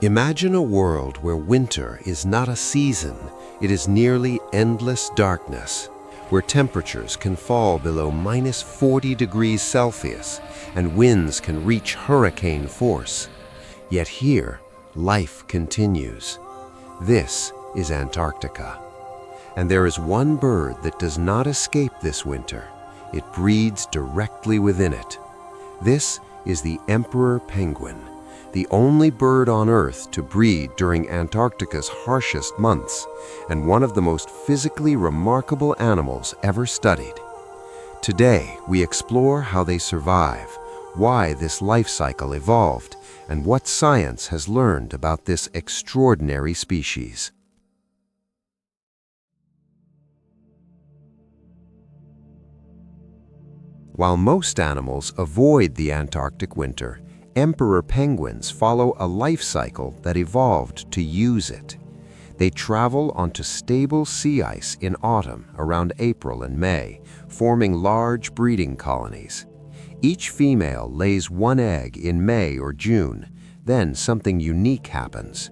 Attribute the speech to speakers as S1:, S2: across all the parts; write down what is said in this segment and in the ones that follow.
S1: Imagine a world where winter is not a season, it is nearly endless darkness, where temperatures can fall below -40 degrees Celsius and winds can reach hurricane force. Yet here, life continues. This is Antarctica. And there is one bird that does not escape this winter. It breeds directly within it. This is the emperor penguin, the only bird on Earth to breed during Antarctica's harshest months, and one of the most physically remarkable animals ever studied. Today, we explore how they survive, why this life cycle evolved, and what science has learned about this extraordinary species. While most animals avoid the Antarctic winter, emperor penguins follow a life cycle that evolved to use it. They travel onto stable sea ice in autumn around April and May, forming large breeding colonies. Each female lays one egg in May or June, then something unique happens.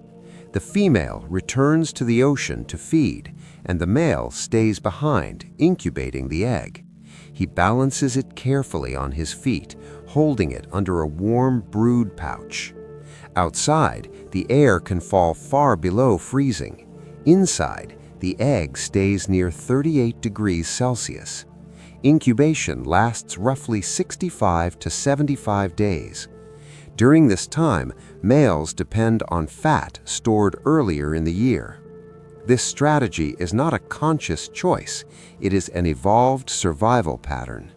S1: The female returns to the ocean to feed, and the male stays behind, incubating the egg. He balances it carefully on his feet, holding it under a warm brood pouch. Outside, the air can fall far below freezing. Inside, the egg stays near 38 degrees Celsius. Incubation lasts roughly 65 to 75 days. During this time, males depend on fat stored earlier in the year. This strategy is not a conscious choice, it is an evolved survival pattern.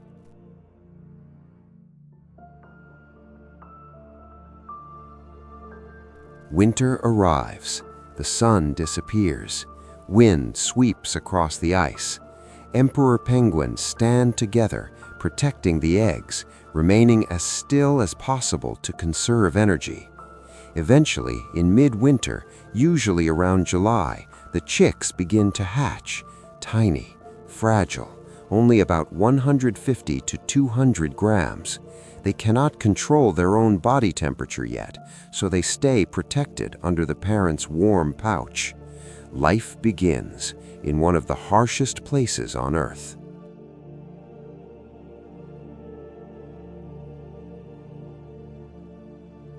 S1: Winter arrives, the sun disappears, wind sweeps across the ice. Emperor penguins stand together, protecting the eggs, remaining as still as possible to conserve energy. Eventually, in midwinter, usually around July, the chicks begin to hatch, tiny, fragile, only about 150 to 200 grams. They cannot control their own body temperature yet, so they stay protected under the parent's warm pouch. Life begins in one of the harshest places on Earth.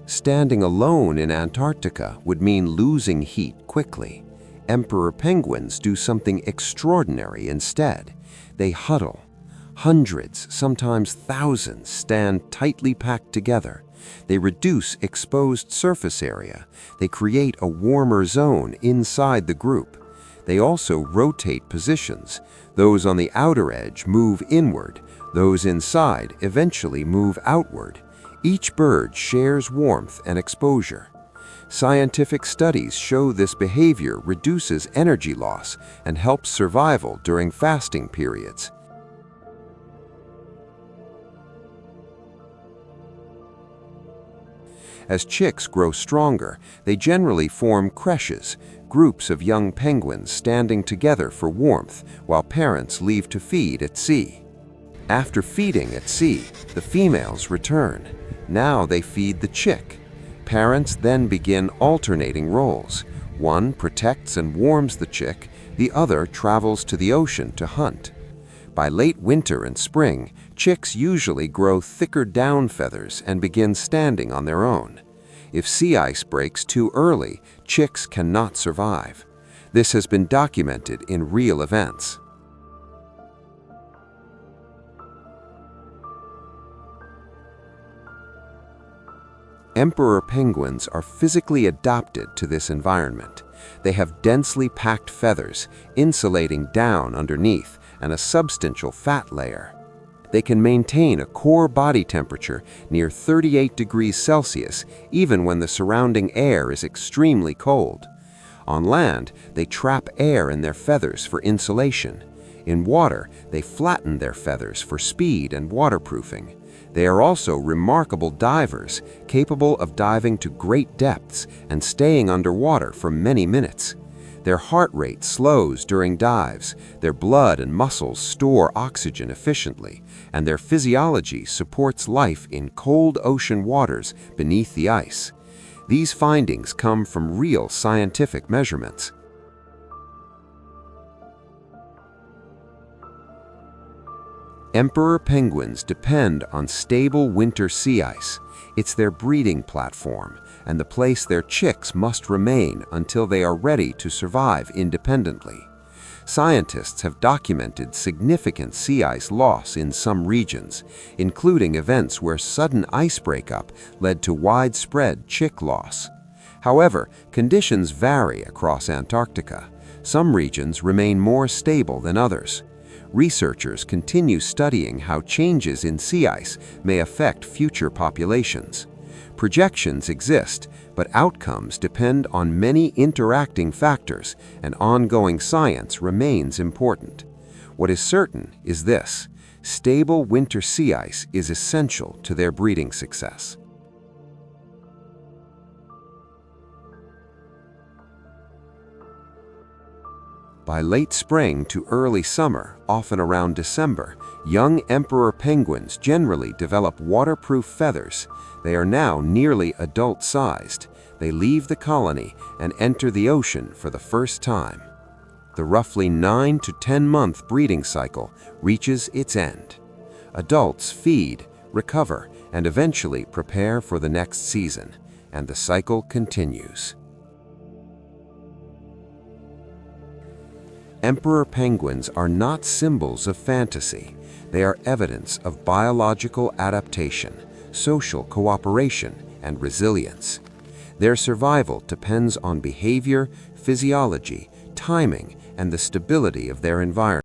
S1: Standing alone in Antarctica would mean losing heat quickly. Emperor penguins do something extraordinary instead. They huddle. Hundreds, sometimes thousands, stand tightly packed together. They reduce exposed surface area. They create a warmer zone inside the group. They also rotate positions. Those on the outer edge move inward. Those inside eventually move outward. Each bird shares warmth and exposure. Scientific studies show this behavior reduces energy loss and helps survival during fasting periods. As chicks grow stronger, they generally form creches, groups of young penguins standing together for warmth while parents leave to feed at sea. After feeding at sea, the females return. Now they feed the chick. Parents then begin alternating roles. One protects and warms the chick, the other travels to the ocean to hunt. By late winter and spring, chicks usually grow thicker down feathers and begin standing on their own. If sea ice breaks too early, chicks cannot survive. This has been documented in real events. Emperor penguins are physically adapted to this environment. They have densely packed feathers, insulating down underneath, and a substantial fat layer. They can maintain a core body temperature near 38 degrees Celsius even when the surrounding air is extremely cold. On land, they trap air in their feathers for insulation. In water, they flatten their feathers for speed and waterproofing. They are also remarkable divers, capable of diving to great depths and staying underwater for many minutes. Their heart rate slows during dives, their blood and muscles store oxygen efficiently, and their physiology supports life in cold ocean waters beneath the ice. These findings come from real scientific measurements. Emperor penguins depend on stable winter sea ice. It's their breeding platform and the place their chicks must remain until they are ready to survive independently. Scientists have documented significant sea ice loss in some regions, including events where sudden ice breakup led to widespread chick loss. However, conditions vary across Antarctica. Some regions remain more stable than others. Researchers continue studying how changes in sea ice may affect future populations. Projections exist, but outcomes depend on many interacting factors, and ongoing science remains important. What is certain is this: stable winter sea ice is essential to their breeding success. By late spring to early summer, often around December, young emperor penguins generally develop waterproof feathers. They are now nearly adult-sized. They leave the colony and enter the ocean for the first time. The roughly 9 to 10-month breeding cycle reaches its end. Adults feed, recover, and eventually prepare for the next season, and the cycle continues. Emperor penguins are not symbols of fantasy. They are evidence of biological adaptation, social cooperation, and resilience. Their survival depends on behavior, physiology, timing, and the stability of their environment.